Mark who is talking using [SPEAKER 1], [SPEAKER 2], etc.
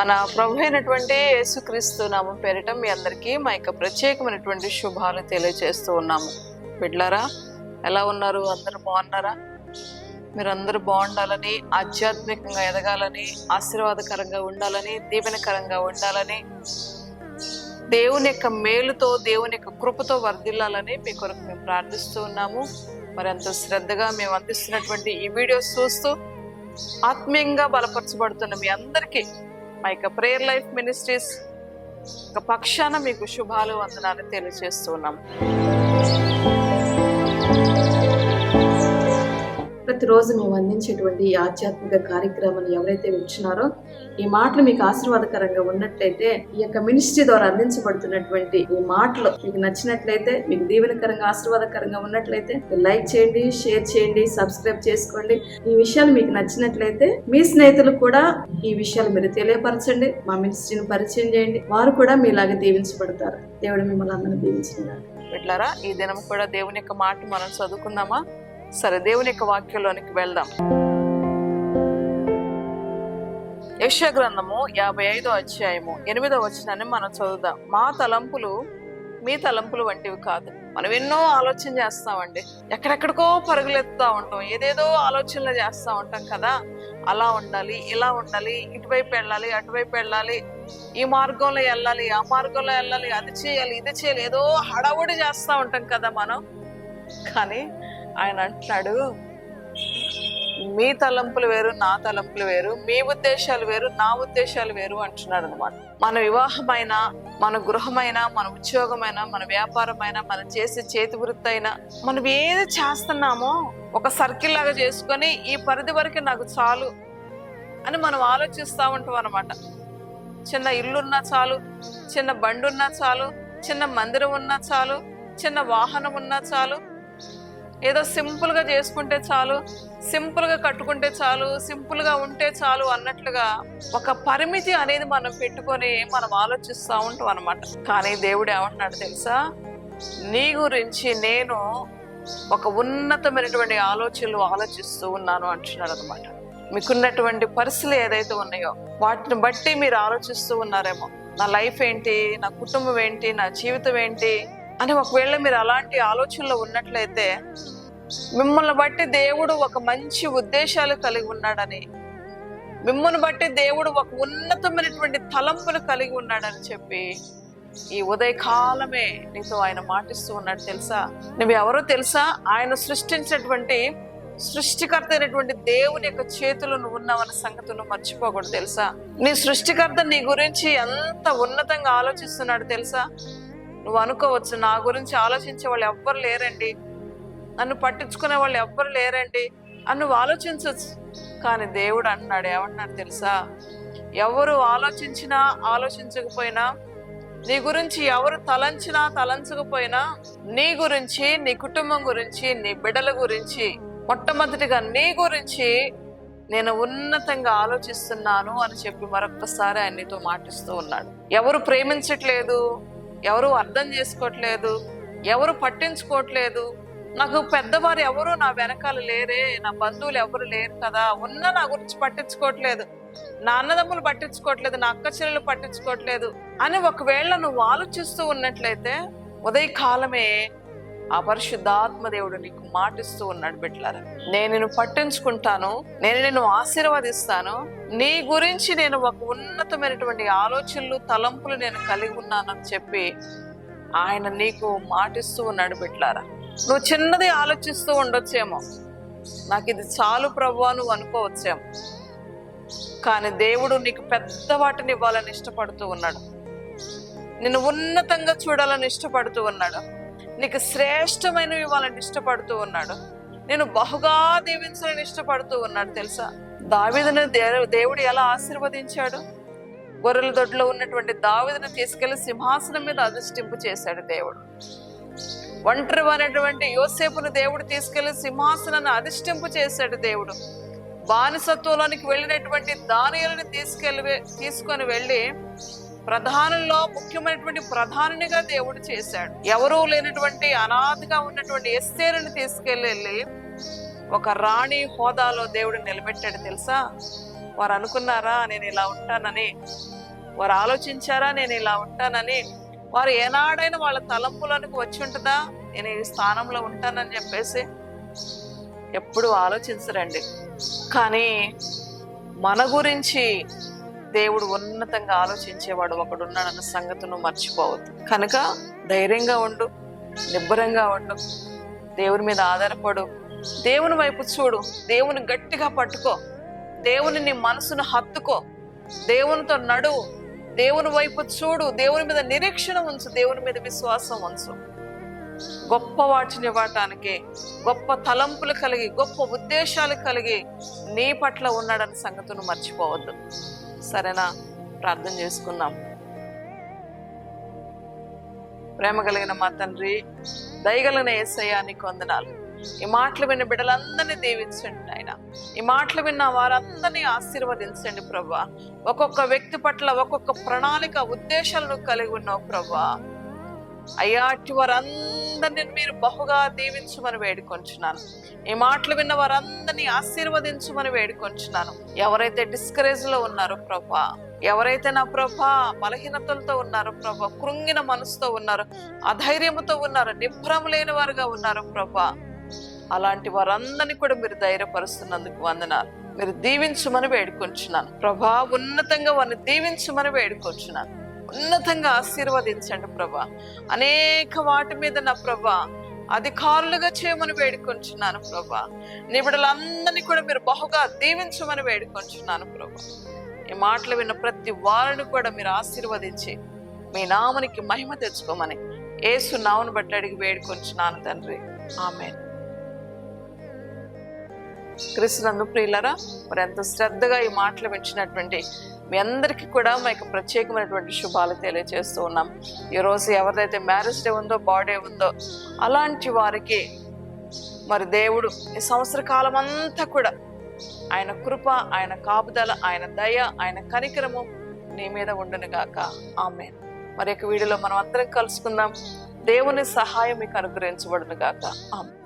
[SPEAKER 1] మన ప్రభు అయినటువంటి యేసుక్రీస్తు నామం పేరిట మీ అందరికీ మా యొక్క ప్రత్యేకమైనటువంటి శుభాలు తెలియజేస్తూ ఉన్నాము. బిడ్లారా, ఎలా ఉన్నారు? అందరూ బాగున్నారా? మీరందరూ బాగుండాలని, ఆధ్యాత్మికంగా ఎదగాలని, ఆశీర్వాదకరంగా ఉండాలని, దీవెనకరంగా ఉండాలని, దేవుని యొక్క మేలుతో, దేవుని యొక్క కృపతో వర్ధిల్లాలని మీ కొరకు మేము ప్రార్థిస్తూ ఉన్నాము. మరి అంత శ్రద్ధగా మేము అందిస్తున్నటువంటి ఈ వీడియోస్ చూస్తూ ఆత్మీయంగా బలపరచబడుతున్న మీ అందరికీ మా యొక్క ప్రేయర్ లైఫ్ మినిస్ట్రీస్ పక్షాన మీకు శుభాలు, వందనాలు తెలియజేస్తున్నాం. ప్రతిరోజు మేము అందించేటువంటి ఈ ఆధ్యాత్మిక కార్యక్రమాన్ని ఎవరైతే వింటున్నారో, ఈ మాటలు మీకు ఆశీర్వాదకరంగా ఉన్నట్లయితే, ఈ యొక్క మినిస్ట్రీ ద్వారా అందించబడుతున్నటువంటి ఈ మాటలు మీకు నచ్చినట్లయితే, మీకు దీవెనకరంగా ఆశీర్వాదకరంగా ఉన్నట్లయితే లైక్ చేయండి, షేర్ చేయండి, సబ్స్క్రైబ్ చేసుకోండి. ఈ విషయాలు మీకు నచ్చినట్లయితే మీ స్నేహితులకు కూడా ఈ విషయాలు మీరు తెలియపరచండి. మా మినిస్ట్రీని పరిచయం చేయండి, వారు కూడా మీలాగా దీవించబడతారు. దేవుడు మిమ్మల్ని అందరినీ దీవించుకున్నారు. బిడ్డలారా, ఈ దినం కూడా దేవుని యొక్క మాట మనం చదువుకుందామా? సరే, దేవుని యొక్క వాక్యంలోనికి వెళ్దాం. యెషయా గ్రంథము 55వ అధ్యాయము 8వ వచనాన్ని మనం చదువుదాం. మా తలంపులు మీ తలంపులు వంటివి కాదు. మనం ఎన్నో ఆలోచన చేస్తామండి, ఎక్కడెక్కడికో పరుగులెత్తుతా ఉంటాం, ఏదేదో ఆలోచనలు చేస్తూ ఉంటాం కదా. అలా ఉండాలి, ఇలా ఉండాలి, ఇటువైపు వెళ్ళాలి, అటువైపు వెళ్ళాలి, ఈ మార్గంలో వెళ్ళాలి, ఆ మార్గంలో వెళ్ళాలి, అది చేయాలి, ఇది చేయాలి, ఏదో హడావుడి చేస్తూ ఉంటాం కదా మనం. కానీ ఆయన అంటున్నాడు, మీ తలంపులు వేరు, నా తలంపులు వేరు, మీ ఉద్దేశాలు వేరు, నా ఉద్దేశాలు వేరు అంటున్నాడు అనమాట. మన వివాహమైనా, మన గృహమైనా, మన ఉద్యోగమైనా, మన వ్యాపారమైనా, మనం చేసే చేతి వృత్తి అయినా, మనం ఏది చేస్తున్నామో ఒక సర్కిల్ లాగా చేసుకొని ఈ పరిధి వరకు నాకు చాలు అని మనం ఆలోచిస్తూ ఉంటాం అనమాట. చిన్న ఇల్లున్నా చాలు, చిన్న బండి ఉన్నా చాలు, చిన్న మందిరం ఉన్నా చాలు, చిన్న వాహనం ఉన్నా చాలు, ఏదో సింపుల్ గా చేసుకుంటే చాలు, సింపుల్ గా కట్టుకుంటే చాలు, సింపుల్ గా ఉంటే చాలు అన్నట్లుగా ఒక పరిమితి అనేది మనం పెట్టుకొని మనం ఆలోచిస్తూ ఉంటాం అనమాట. కానీ దేవుడు ఏమంటున్నాడు తెలుసా? నీ గురించి నేను ఒక ఉన్నతమైనటువంటి ఆలోచనలు ఆలోచిస్తూ ఉన్నాను అంటున్నాడు అనమాట. మీకున్నటువంటి పరిస్థితులు ఏదైతే ఉన్నాయో వాటిని బట్టి మీరు ఆలోచిస్తూ ఉన్నారేమో, నా లైఫ్ ఏంటి, నా కుటుంబం ఏంటి, నా జీవితం ఏంటి అని. ఒకవేళ మీరు అలాంటి ఆలోచనలో ఉన్నట్లయితే, మిమ్మల్ని బట్టి దేవుడు ఒక మంచి ఉద్దేశాలు కలిగి ఉన్నాడని, మిమ్మల్ని బట్టి దేవుడు ఒక ఉన్నతమైనటువంటి తలంపులు కలిగి ఉన్నాడని చెప్పి ఈ ఉదయకాలమే నీతో ఆయన మాటిస్తూ ఉన్నాడు. తెలుసా? నువ్వు ఎవరో తెలుసా? ఆయన సృష్టించినటువంటి సృష్టికర్త అయినటువంటి దేవుని యొక్క చేతులు నువ్వు ఉన్నావన్న సంగతి నువ్వు మర్చిపోకూడదు. తెలుసా? నీ సృష్టికర్త నీ గురించి ఎంత ఉన్నతంగా ఆలోచిస్తున్నాడు తెలుసా? నువ్వు అనుకోవచ్చు, నా గురించి ఆలోచించే వాళ్ళు ఎవ్వరు లేరండి, నన్ను పట్టించుకునే వాళ్ళు ఎవ్వరు లేరండి అని నువ్వు ఆలోచించవచ్చు. కానీ దేవుడు అంటున్నాడు, ఏమంటున్నాడు తెలుసా? ఎవరు ఆలోచించినా ఆలోచించకపోయినా, నీ గురించి ఎవరు తలంచినా తలంచకపోయినా, నీ గురించి, నీ కుటుంబం గురించి, నీ బిడ్డల గురించి, మొట్టమొదటిగా నీ గురించి నేను ఉన్నతంగా ఆలోచిస్తున్నాను అని చెప్పి మరొకసారి ఆయన నీతో మాటిస్తూ ఉన్నాడు. ఎవరు ప్రేమించట్లేదు, ఎవరు అర్థం చేసుకోవట్లేదు, ఎవరు పట్టించుకోవట్లేదు, నాకు పెద్దవారు ఎవరు నా వెనకాల లేరే, నా బంధువులు ఎవరు లేరు కదా, ఉన్న నా గురించి పట్టించుకోవట్లేదు, నా అన్నదమ్ములు పట్టించుకోవట్లేదు, నా అక్క చెల్లెలు పట్టించుకోవట్లేదు అని ఒకవేళ నువ్వు ఆలోచిస్తూ ఉన్నట్లయితే, ఉదయకాలమే ఆ పరిశుద్ధాత్మ దేవుడు నీకు మాటిస్తూ ఉన్నాడు. బిడ్డలారా, నేను నిన్ను పట్టించుకుంటాను, నేను నిన్ను ఆశీర్వదిస్తాను, నీ గురించి నేను ఒక ఉన్నతమైనటువంటి ఆలోచనలు, తలంపులు నేను కలిగి ఉన్నానని చెప్పి ఆయన నీకు మాటిస్తూ ఉన్నాడు. బిడ్డలారా, నువ్వు చిన్నది ఆలోచిస్తూ ఉండొచ్చేమో, నాకు ఇది చాలు ప్రభువా నువ్వు అనుకోవచ్చేమో, కానీ దేవుడు నీకు పెద్ద వాటిని ఇవ్వాలని ఇష్టపడుతూ ఉన్నాడు, నిన్ను ఉన్నతంగా చూడాలని ఇష్టపడుతూ ఉన్నాడు, నీకు శ్రేష్టమైనవి ఇవ్వాలని ఇష్టపడుతూ ఉన్నాడు, నేను బహుగా దీవించాలని ఇష్టపడుతూ ఉన్నాడు. తెలుసా? దావీదుని దేవుడు ఎలా ఆశీర్వదించాడు? గొర్రెల దొడ్లో ఉన్నటువంటి దావీదుని తీసుకెళ్లి సింహాసనం మీద అధిష్ఠింపు చేశాడు దేవుడు. ఒంటరి అనేటువంటి యోసేపును దేవుడు తీసుకెళ్లి సింహాసనాన్ని అధిష్ఠింపు చేశాడు దేవుడు. బానిసత్వంలోనికి వెళ్ళినటువంటి దానియేలుని తీసుకొని వెళ్ళి ప్రధానుల్లో ముఖ్యమైనటువంటి ప్రధానిగా దేవుడు చేశాడు. ఎవరూ లేనటువంటి అనాథగా ఉన్నటువంటి ఎస్తేరుని తీసుకెళ్ళి ఒక రాణి హోదాలో దేవుడు నిలబెట్టాడు. తెలుసా? వారు అనుకున్నారా నేను ఇలా ఉంటానని? వారు ఆలోచించారా నేను ఇలా ఉంటానని? వారు ఏనాడైనా వాళ్ళ తలంపులకు వచ్చి ఉంటుందా నేను ఈ స్థానంలో ఉంటానని చెప్పేసి? ఎప్పుడు ఆలోచించరండి. కానీ మన గురించి దేవుడు ఉన్నతంగా ఆలోచించేవాడు ఒకడు ఉన్నాడన్న సంగతిని మర్చిపోవద్దు. కనుక ధైర్యంగా ఉండు, నిబ్బరంగా ఉండు, దేవుని మీద ఆధారపడు, దేవుని వైపు చూడు, దేవుని గట్టిగా పట్టుకో, దేవుని నీ మనసును హత్తుకో, దేవునితో నడువు, దేవుని వైపు చూడు, దేవుని మీద నిరీక్షణ ఉంచు, దేవుని మీద విశ్వాసం ఉంచు. గొప్ప వాటిని ఇవ్వటానికి, గొప్ప తలంపులు కలిగి, గొప్ప ఉద్దేశాలు కలిగి నీ పట్ల ఉన్నాడన్న సంగతిని మర్చిపోవద్దు. సరేనా? ప్రార్థన చేసుకుందాం. ప్రేమ కలిగిన మా తండ్రి, దయగలిగిన యేసయ్యా నీకు వందనాలు. ఈ మాటలు విన్న బిడ్డలందరినీ దీవించండి నాయన. ఈ మాటలు విన్న వారందరినీ ఆశీర్వదించండి ప్రభా. ఒక్కొక్క వ్యక్తి పట్ల ఒక్కొక్క ప్రణాళిక, ఉద్దేశాలను కలిగి ఉన్నావు ప్రభా. అయ్యా, అట్టి వారందరినీ మీరు బహుగా దీవించమని వేడుకొంచున్నాను. ఈ మాటలు విన్న వారందరినీ ఆశీర్వదించమని వేడుకొంచున్నాను. ఎవరైతే డిస్కరేజ్ లో ఉన్నారో ప్రభా, ఎవరైతే నా ప్రభా బలహీనతలతో ఉన్నారో ప్రభా, కృంగిన మనసుతో ఉన్నారు, అధైర్యముతో ఉన్నారు, నిభ్రం లేని వారుగా ఉన్నారు ప్రభా, అలాంటి వారందరినీ కూడా మీరు ధైర్యపరుస్తున్నందుకు వందనాలు. మీరు దీవించమని వేడుకొంచున్నాను ప్రభా. ఉన్నతంగా వారిని దీవించమని వేడుకొంచున్నాను. ఉన్నతంగా ఆశీర్వదించండి ప్రభా. అనేక వాటి మీద నా ప్రభా అధికారులుగా చేయమని వేడుకొంచున్నాను ప్రభా. నీ బిడ్డలందరినీ కూడా మీరు బహుగా దీవించమని వేడుకొంచున్నాను ప్రభా. ఈ మాటలు విన్న ప్రతి వారిని కూడా మీరు ఆశీర్వదించి మీ నామనికి మహిమ తెచ్చుకోమని యేసు నామమును బట్టి అడిగి వేడుకొంచున్నాను తండ్రి. ఆమేన్. క్రీస్తునందు ప్రియులారా, మరి ఎంతో శ్రద్ధగా ఈ మాటలు వింటున్నటువంటి మీ అందరికీ కూడా మీకు ప్రత్యేకమైనటువంటి శుభాలు తెలియజేస్తూ ఉన్నాం. ఈరోజు ఎవరిదైతే మ్యారేజ్ డే ఉందో, బర్త్డే ఉందో, అలాంటి వారికి మరి దేవుడు ఈ సంవత్సర కాలం అంతా కూడా ఆయన కృప, ఆయన కాపుదల, ఆయన దయ, ఆయన కనికరము నీ మీద ఉండును గాక. ఆమేన్. మరి యొక్క వీడియోలో మనం అందరం కలుసుకుందాం. దేవుని సహాయం మీకు అనుగ్రహించబడును గాక. ఆమేన్.